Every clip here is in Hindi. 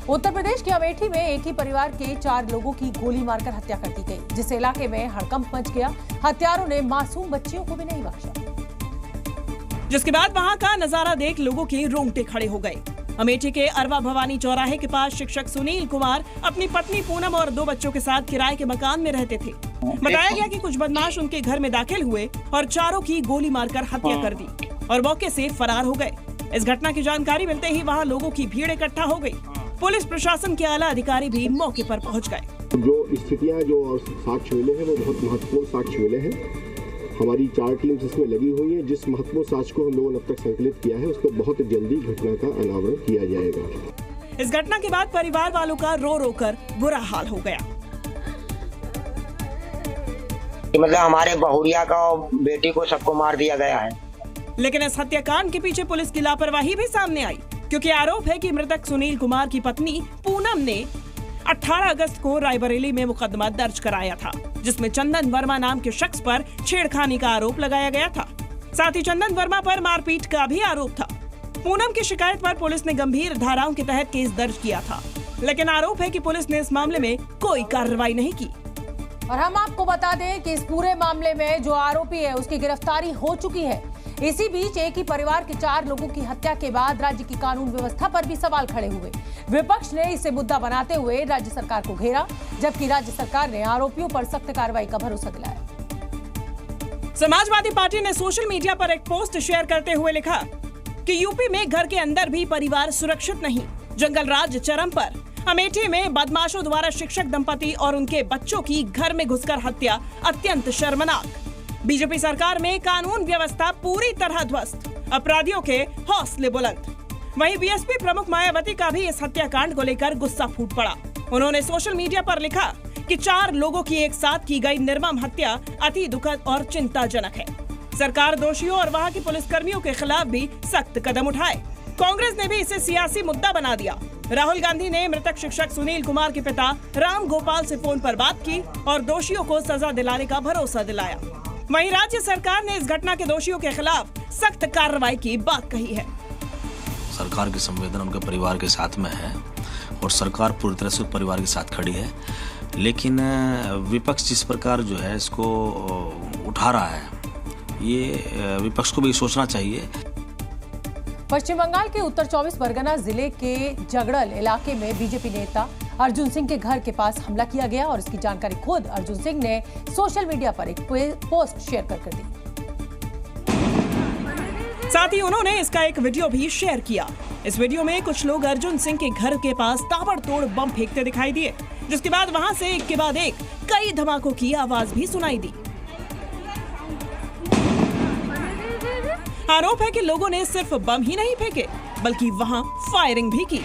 उत्तर प्रदेश के अमेठी में एक ही परिवार के 4 लोगों की गोली मारकर हत्या कर दी गई, जिससे इलाके में हड़कंप मच गया। हत्यारों ने मासूम बच्चियों को भी नहीं बख्शा, जिसके बाद वहां का नजारा देख लोगों के रोंगटे खड़े हो गए। अमेठी के अरवा भवानी चौराहे के पास शिक्षक सुनील कुमार अपनी पत्नी पूनम और 2 बच्चों के साथ किराए के मकान में रहते थे। बताया गया कि कुछ बदमाश उनके घर में दाखिल हुए और चारों की गोली मारकर हत्या कर दी और मौके से फरार हो गए। इस घटना की जानकारी मिलते ही वहां लोगों की भीड़ इकट्ठा हो गई। पुलिस प्रशासन के आला अधिकारी भी मौके पर पहुंच गए। जो स्थितियां जो साक्ष्य मिले हैं वो बहुत महत्वपूर्ण साक्ष्य मिले हैं। हमारी 4 टीम्स इसमें लगी हुई है। जिस महत्वपूर्ण साक्ष्य को हम लोगों ने अब तक संकलित किया है उसको बहुत जल्दी घटना का अनावरण किया जाएगा। इस घटना के बाद परिवार वालों का रो रो कर बुरा हाल हो गया। मतलब हमारे बहुरिया का बेटी को सबको मार दिया गया है। लेकिन इस हत्याकांड के पीछे पुलिस की लापरवाही भी सामने आई, क्योंकि आरोप है कि मृतक सुनील कुमार की पत्नी पूनम ने 18 अगस्त को रायबरेली में मुकदमा दर्ज कराया था, जिसमें चंदन वर्मा नाम के शख्स पर छेड़खानी का आरोप लगाया गया था। साथ ही चंदन वर्मा पर मारपीट का भी आरोप था। पूनम की शिकायत पर पुलिस ने गंभीर धाराओं के तहत केस दर्ज किया था, लेकिन आरोप है कि पुलिस ने इस मामले में कोई कार्रवाई नहीं की। और हम आपको बता दें कि इस पूरे मामले में जो आरोपी है उसकी गिरफ्तारी हो चुकी है। इसी बीच एक ही परिवार के 4 लोगों की हत्या के बाद राज्य की कानून व्यवस्था पर भी सवाल खड़े हुए। विपक्ष ने इसे मुद्दा बनाते हुए राज्य सरकार को घेरा, जबकि राज्य सरकार ने आरोपियों पर सख्त कार्रवाई का भरोसा दिलाया। समाजवादी पार्टी ने सोशल मीडिया पर एक पोस्ट शेयर करते हुए लिखा कि यूपी में घर के अंदर भी परिवार सुरक्षित नहीं, जंगल राज चरम पर। अमेठी में बदमाशों द्वारा शिक्षक दंपति और उनके बच्चों की घर में घुसकर हत्या अत्यंत शर्मनाक। बीजेपी सरकार में कानून व्यवस्था पूरी तरह ध्वस्त, अपराधियों के हौसले बुलंद। वहीं बीएसपी प्रमुख मायावती का भी इस हत्याकांड को लेकर गुस्सा फूट पड़ा। उन्होंने सोशल मीडिया पर लिखा कि 4 लोगों की एक साथ की गई निर्मम हत्या अति दुखद और चिंताजनक है। सरकार दोषियों और वहां के पुलिसकर्मियों के खिलाफ भी सख्त कदम उठाए। कांग्रेस ने भी इसे सियासी मुद्दा बना दिया। राहुल गांधी ने मृतक शिक्षक सुनील कुमार के पिता राम गोपाल से फोन पर बात की और दोषियों को सजा दिलाने का भरोसा दिलाया। वहीं राज्य सरकार ने इस घटना के दोषियों के खिलाफ सख्त कार्रवाई की बात कही है। सरकार की संवेदना उनके परिवार के साथ में है और सरकार पूरी तरह से परिवार के साथ खड़ी है, लेकिन विपक्ष जिस प्रकार जो है इसको उठा रहा है, ये विपक्ष को भी सोचना चाहिए। पश्चिम बंगाल के उत्तर 24 परगना जिले के जगड़ल इलाके में बीजेपी नेता अर्जुन सिंह के घर के पास हमला किया गया और इसकी जानकारी खुद अर्जुन सिंह ने सोशल मीडिया पर एक पोस्ट शेयर कर दी। साथ ही उन्होंने इसका एक वीडियो भी शेयर किया। इस वीडियो में कुछ लोग अर्जुन सिंह के घर के पास ताबड़तोड़ बम फेंकते दिखाई दिए, जिसके बाद वहां से एक के बाद एक कई धमाकों की आवाज भी सुनाई दी। आरोप है कि लोगों ने सिर्फ बम ही नहीं फेंके, बल्कि वहां फायरिंग भी की।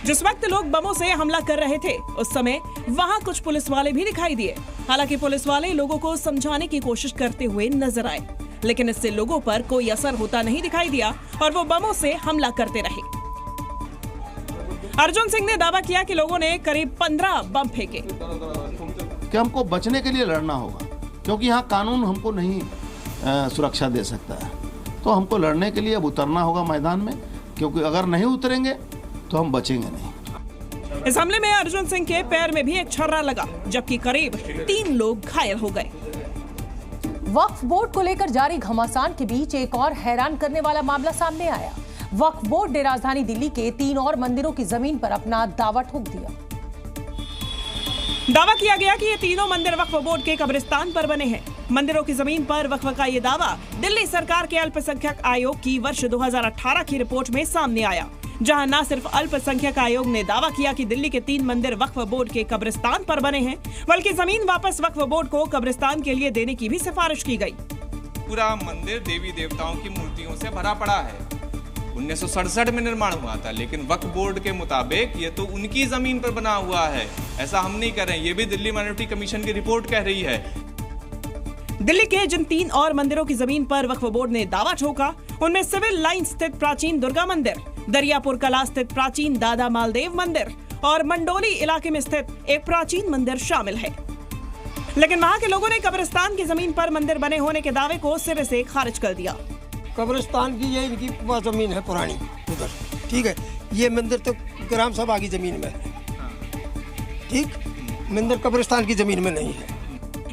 जिस वक्त लोग बमों से हमला कर रहे थे, उस समय वहां कुछ पुलिस वाले भी दिखाई दिए। हालांकि पुलिस वाले लोगों को समझाने की कोशिश करते हुए नजर आए, लेकिन इससे लोगों पर कोई असर होता नहीं दिखाई दिया और वो बमों से हमला करते रहे। अर्जुन सिंह ने दावा किया कि लोगों ने करीब 15 बम फेंके। कि हमको बचने के लिए लड़ना होगा, क्योंकि यहाँ कानून हमको नहीं सुरक्षा दे सकता है, तो हमको लड़ने के लिए अब उतरना होगा मैदान में, क्योंकि अगर नहीं उतरेंगे तो हम बचेंगे नहीं। इस हमले में अर्जुन सिंह के पैर में भी एक छर्रा लगा, जबकि करीब 3 लोग घायल हो गए। वक्फ बोर्ड को लेकर जारी घमासान के बीच एक और हैरान करने वाला मामला सामने आया। वक्फ बोर्ड ने राजधानी दिल्ली के 3 और मंदिरों की जमीन पर अपना दावा ठोक दिया। दावा किया गया कि ये तीनों मंदिर वक्फ बोर्ड के कब्रिस्तान पर बने हैं। मंदिरों की जमीन पर वक्फ का ये दावा दिल्ली सरकार के अल्पसंख्यक आयोग की वर्ष 2018 की रिपोर्ट में सामने आया, जहां न सिर्फ अल्पसंख्यक आयोग ने दावा किया कि दिल्ली के 3 मंदिर वक्फ बोर्ड के कब्रिस्तान पर बने हैं, बल्कि जमीन वापस वक्फ बोर्ड को कब्रिस्तान के लिए देने की भी सिफारिश की गई। पूरा मंदिर देवी देवताओं की मूर्तियों से भरा पड़ा है। 1967 में निर्माण हुआ था, लेकिन वक्फ बोर्ड के मुताबिक ये तो उनकी जमीन पर बना हुआ है। ऐसा हम नहीं कर रहे, ये भी दिल्ली माइनॉरिटी कमीशन की रिपोर्ट कह रही है। दिल्ली के जिन 3 और मंदिरों की जमीन पर वक्फ बोर्ड ने दावा ठोका, उनमें सिविल लाइन स्थित प्राचीन दुर्गा मंदिर, दरियापुर कला स्थित प्राचीन दादा मालदेव मंदिर और मंडोली इलाके में स्थित एक प्राचीन मंदिर शामिल है। लेकिन वहां के लोगों ने कब्रिस्तान की जमीन पर मंदिर बने होने के दावे को सिरे से खारिज कर दिया। कब्रिस्तान की ये इनकी जमीन है पुरानी उधर, ठीक है। ये मंदिर तो ग्राम सभा की जमीन में है, ठीक, मंदिर कब्रिस्तान की जमीन में नहीं है।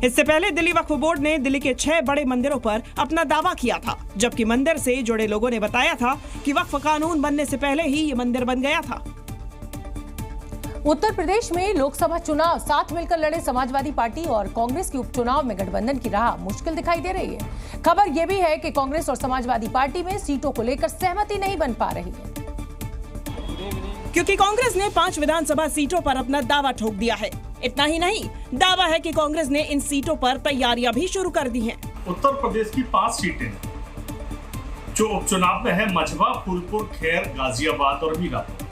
इससे पहले दिल्ली वक्फ बोर्ड ने दिल्ली के 6 बड़े मंदिरों पर अपना दावा किया था, जबकि मंदिर से जुड़े लोगों ने बताया था कि वक्फ कानून बनने से पहले ही ये मंदिर बन गया था। उत्तर प्रदेश में लोकसभा चुनाव साथ मिलकर लड़े समाजवादी पार्टी और कांग्रेस के उपचुनाव में गठबंधन की राह मुश्किल दिखाई दे रही है। खबर यह भी है कि कांग्रेस और समाजवादी पार्टी में सीटों को लेकर सहमति नहीं बन पा रही है, क्योंकि कांग्रेस ने 5 विधानसभा सीटों पर अपना दावा ठोक दिया है। इतना ही नहीं, दावा है कि कांग्रेस ने इन सीटों पर तैयारियां भी शुरू कर दी हैं। उत्तर प्रदेश की 5 सीटें जो उपचुनाव में है, मझवा, फूलपुर, खैर, गाजियाबाद और मीरापुर,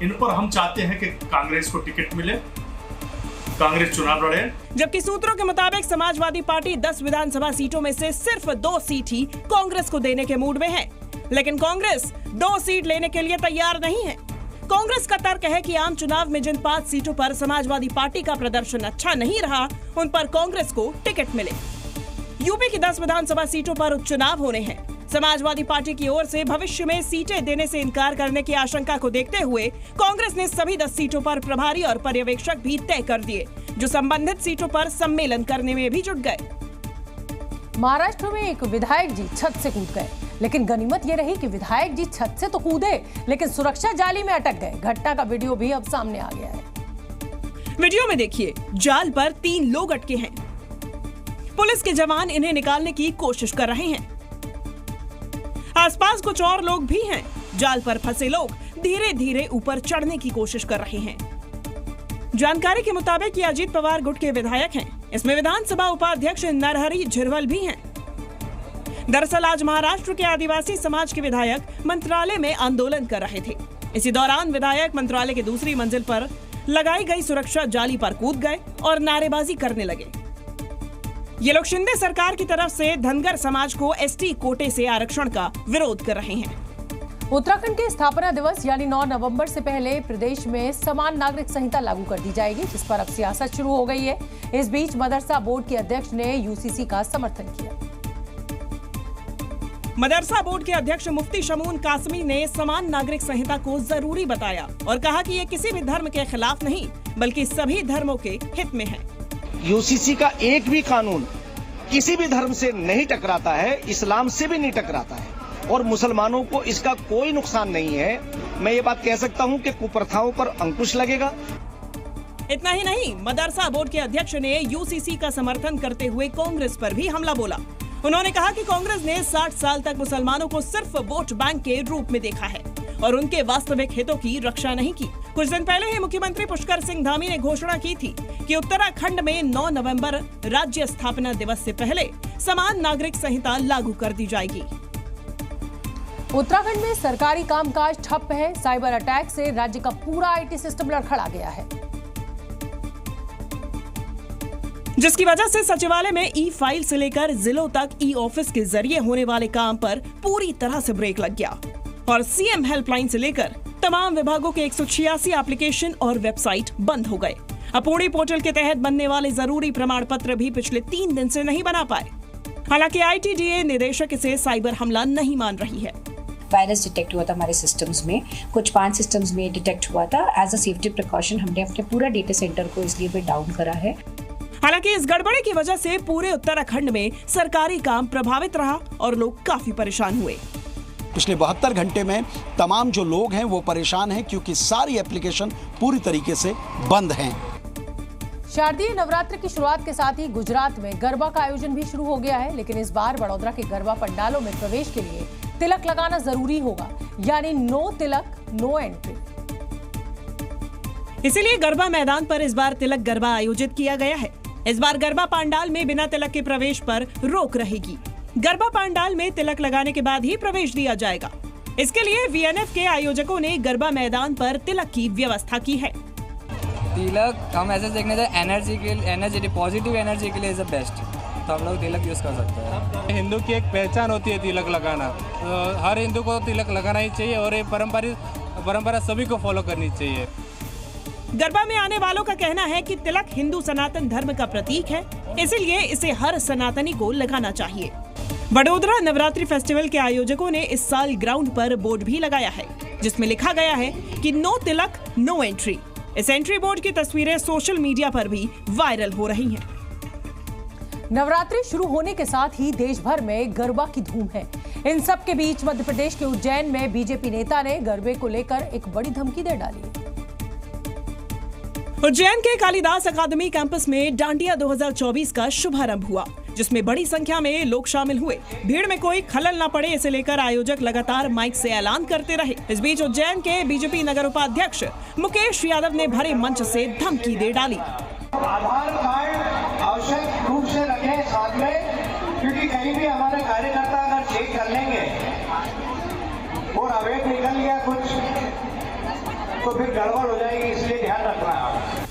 इन पर हम चाहते हैं कि कांग्रेस को टिकट मिले, कांग्रेस चुनाव लड़े। जबकि सूत्रों के मुताबिक समाजवादी पार्टी 10 विधानसभा सीटों में से सिर्फ 2 सीट ही कांग्रेस को देने के मूड में है, लेकिन कांग्रेस 2 सीट लेने के लिए तैयार नहीं है। कांग्रेस का तर्क है कि आम चुनाव में जिन 5 सीटों पर समाजवादी पार्टी का प्रदर्शन अच्छा नहीं रहा, उन पर कांग्रेस को टिकट मिले। यूपी की 10 विधानसभा सीटों पर उपचुनाव होने हैं। समाजवादी पार्टी की ओर से भविष्य में सीटें देने से इनकार करने की आशंका को देखते हुए कांग्रेस ने सभी 10 सीटों पर प्रभारी और पर्यवेक्षक भी तय कर दिए, जो संबंधित सीटों पर सम्मेलन करने में भी जुट गए। महाराष्ट्र में एक विधायक जी छत से कूद गए, लेकिन गनीमत ये रही कि विधायक जी छत से तो कूदे, लेकिन सुरक्षा जाली में अटक गए। घटना का वीडियो भी अब सामने आ गया है। वीडियो में देखिए, जाल पर 3 लोग अटके हैं। पुलिस के जवान इन्हें निकालने की कोशिश कर रहे हैं। आसपास कुछ और लोग भी हैं। जाल पर फंसे लोग धीरे धीरे ऊपर चढ़ने की कोशिश कर रहे हैं। जानकारी के मुताबिक ये अजीत पवार गुट के विधायक हैं। इसमें विधानसभा उपाध्यक्ष नरहरी झिरवल भी हैं। दरअसल आज महाराष्ट्र के आदिवासी समाज के विधायक मंत्रालय में आंदोलन कर रहे थे। इसी दौरान विधायक मंत्रालय की दूसरी मंजिल पर लगाई गई सुरक्षा जाली पर कूद गए और नारेबाजी करने लगे। ये लोग शिंदे सरकार की तरफ से धनगर समाज को एसटी कोटे से आरक्षण का विरोध कर रहे हैं। उत्तराखंड के स्थापना दिवस यानी 9 नवंबर से पहले प्रदेश में समान नागरिक संहिता लागू कर दी जाएगी, जिस पर अब सियासत शुरू हो गई है। इस बीच मदरसा बोर्ड के अध्यक्ष ने यूसीसी का समर्थन किया। मदरसा बोर्ड के अध्यक्ष मुफ्ती शमून कासमी ने समान नागरिक संहिता को जरूरी बताया और कहा कि ये किसी भी धर्म के खिलाफ नहीं, बल्कि सभी धर्मों के हित में है। यूसीसी का एक भी कानून किसी भी धर्म से नहीं टकराता है, इस्लाम से भी नहीं टकराता है और मुसलमानों को इसका कोई नुकसान नहीं है। मैं ये बात कह सकता हूं कि कुप्रथाओं पर अंकुश लगेगा। इतना ही नहीं, मदरसा बोर्ड के अध्यक्ष ने यूसीसी का समर्थन करते हुए कांग्रेस पर भी हमला बोला। उन्होंने कहा कि कांग्रेस ने 60 साल तक मुसलमानों को सिर्फ वोट बैंक के रूप में देखा है और उनके वास्तविक हितों की रक्षा नहीं की। कुछ दिन पहले ही मुख्यमंत्री पुष्कर सिंह धामी ने घोषणा की थी कि उत्तराखंड में 9 नवंबर राज्य स्थापना दिवस से पहले समान नागरिक संहिता लागू कर दी जाएगी। उत्तराखंड में सरकारी कामकाज ठप है। साइबर अटैक से राज्य का पूरा आईटी सिस्टम लड़खड़ा गया है, जिसकी वजह से सचिवालय में ई फाइल से लेकर जिलों तक ई ऑफिस के जरिए होने वाले काम पर पूरी तरह से ब्रेक लग गया और सीएम हेल्पलाइन से लेकर तमाम विभागों के 186 एप्लीकेशन और वेबसाइट बंद हो गए। अपूर्णी पोर्टल के तहत बनने वाले जरूरी प्रमाण पत्र भी पिछले 3 दिन से नहीं बना पाए। हालांकि आईटीडीए निदेशक इसे साइबर हमला नहीं मान रही है। वायरस डिटेक्ट हुआ था हमारे सिस्टम्स में, कुछ 5 सिस्टम्स में डिटेक्ट हुआ था। एज अ सेफ्टी प्रिकॉशन हमने अपने पूरा डेटा सेंटर को इसलिए भी डाउन करा है। हालांकि इस गड़बड़ी की वजह से पूरे उत्तराखंड में सरकारी काम प्रभावित रहा और लोग काफी परेशान हुए। पिछले 72 घंटे में तमाम जो लोग हैं वो परेशान हैं, क्योंकि सारी एप्लीकेशन पूरी तरीके से बंद हैं। शारदीय नवरात्र की शुरुआत के साथ ही गुजरात में गरबा का आयोजन भी शुरू हो गया है, लेकिन इस बार वडोदरा के गरबा पंडालों में प्रवेश के लिए तिलक लगाना जरूरी होगा, यानी नो तिलक नो एंट्री। इसीलिए गरबा मैदान पर इस बार तिलक गरबा आयोजित किया गया है। इस बार गरबा पंडाल में बिना तिलक के प्रवेश पर रोक रहेगी। गरबा पंडाल में तिलक लगाने के बाद ही प्रवेश दिया जाएगा। इसके लिए वीएनएफ के आयोजकों ने गरबा मैदान पर तिलक की व्यवस्था की है। तिलक हम ऐसे देखने से एनर्जी पॉजिटिव एनर्जी के लिए इज द बेस्ट, तो हम लोग तिलक यूज कर सकते हैं। हिंदू की एक पहचान होती है तिलक लगाना, तो हर हिंदू को तिलक लगाना ही चाहिए और ये परंपरा सभी को फॉलो करनी चाहिए। गरबा में आने वालों का कहना है कि तिलक हिंदू सनातन धर्म का प्रतीक है, इसलिए इसे हर सनातनी को लगाना चाहिए। वडोदरा नवरात्रि फेस्टिवल के आयोजकों ने इस साल ग्राउंड पर बोर्ड भी लगाया है, जिसमें लिखा गया है कि नो तिलक नो एंट्री। इस एंट्री बोर्ड की तस्वीरें सोशल मीडिया पर भी वायरल हो रही हैं। नवरात्रि शुरू होने के साथ ही देश भर में गरबा की धूम है। इन सब के बीच मध्य प्रदेश के उज्जैन में बीजेपी नेता ने गरबे को लेकर एक बड़ी धमकी दे डाली। उज्जैन के कालिदास अकादमी कैंपस में डांडिया 2024 का शुभारंभ हुआ, जिसमें बड़ी संख्या में लोग शामिल हुए। भीड़ में कोई खलल न पड़े, इसे लेकर आयोजक लगातार माइक से ऐलान करते रहे। इस बीच उज्जैन के बीजेपी नगर उपाध्यक्ष मुकेश यादव ने भरे मंच से धमकी दे डाली। आधार कार्ड आवश्यक रूप से रखें साथ में, क्योंकि कहीं भी हमारे कार्यकर्ता अगर चेक कर लेंगे और अवैध निकल गया कुछ तो फिर गड़बड़ हो जाएगी, इसलिए ध्यान रखना है।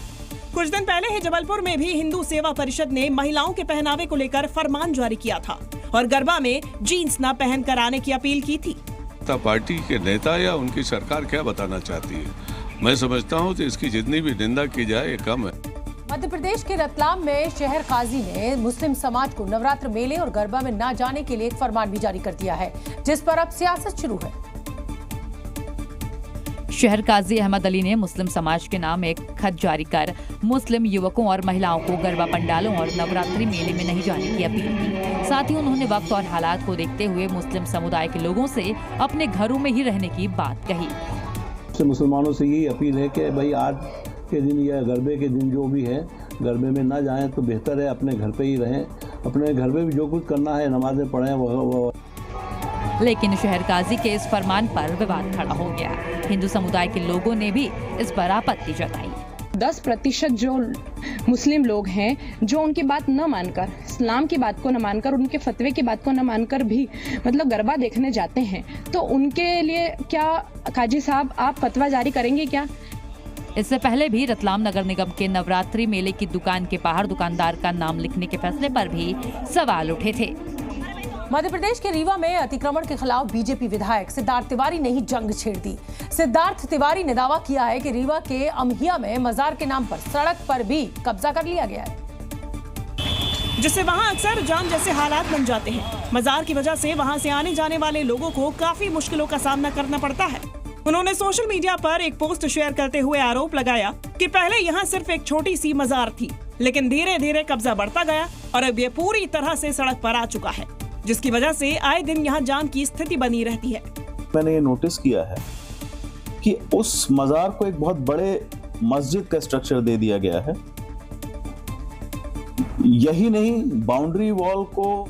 कुछ दिन पहले ही जबलपुर में भी हिंदू सेवा परिषद ने महिलाओं के पहनावे को लेकर फरमान जारी किया था और गरबा में जीन्स न पहन कर आने की अपील की थी। पार्टी के नेता या उनकी सरकार क्या बताना चाहती है, मैं समझता हूँ कि इसकी जितनी भी निंदा की जाए ये कम है। मध्य प्रदेश के रतलाम में शहर काजी ने मुस्लिम समाज को नवरात्र मेले और गरबा में न जाने के लिए एक फरमान भी जारी कर दिया है, जिस पर अब सियासत शुरू है। शहर काजी अहमद अली ने मुस्लिम समाज के नाम एक खत जारी कर मुस्लिम युवकों और महिलाओं को गरबा पंडालों और नवरात्रि मेले में नहीं जाने की अपील की। साथ ही उन्होंने वक्त और हालात को देखते हुए मुस्लिम समुदाय के लोगों से अपने घरों में ही रहने की बात कही। मुसलमानों से यही अपील है कि भाई आज के दिन या गरबे के दिन जो भी है गरबे में ना जाएं तो बेहतर है, अपने घर पे ही रहें, अपने घर में भी जो कुछ करना है नमाजें पढ़ें वो। लेकिन शहर काजी के इस फरमान पर विवाद खड़ा हो गया। हिंदू समुदाय के लोगों ने भी इस पर आपत्ति जताई। 10% जो मुस्लिम लोग हैं जो उनकी बात न मानकर, इस्लाम की बात को न मानकर, उनके फतवे की बात को न मानकर भी मतलब गरबा देखने जाते हैं, तो उनके लिए क्या काजी साहब आप फतवा जारी करेंगे क्या? इससे पहले भी रतलाम नगर निगम के नवरात्रि मेले की दुकान के बाहर दुकानदार का नाम लिखने के फैसले पर भी सवाल उठे थे। मध्य प्रदेश के रीवा में अतिक्रमण के खिलाफ बीजेपी विधायक सिद्धार्थ तिवारी ने ही जंग छेड़ दी। सिद्धार्थ तिवारी ने दावा किया है कि रीवा के अमहिया में मजार के नाम पर सड़क पर भी कब्जा कर लिया गया है, जिससे वहां अक्सर जाम जैसे हालात बन जाते हैं। मजार की वजह से वहां से आने जाने वाले लोगों को काफी मुश्किलों का सामना करना पड़ता है। उन्होंने सोशल मीडिया पर एक पोस्ट शेयर करते हुए आरोप लगाया कि पहले यहाँ सिर्फ एक छोटी सी मजार थी, लेकिन धीरे धीरे कब्जा बढ़ता गया और अब ये पूरी तरह से सड़क पर आ चुका है, जिसकी वजह से आए दिन यहाँ जाम की स्थिति बनी रहती है। मैंने ये नोटिस किया है कि उस मजार को एक बहुत बड़े मस्जिद का स्ट्रक्चर दे दिया गया है। यही नहीं, बाउंड्री वॉल को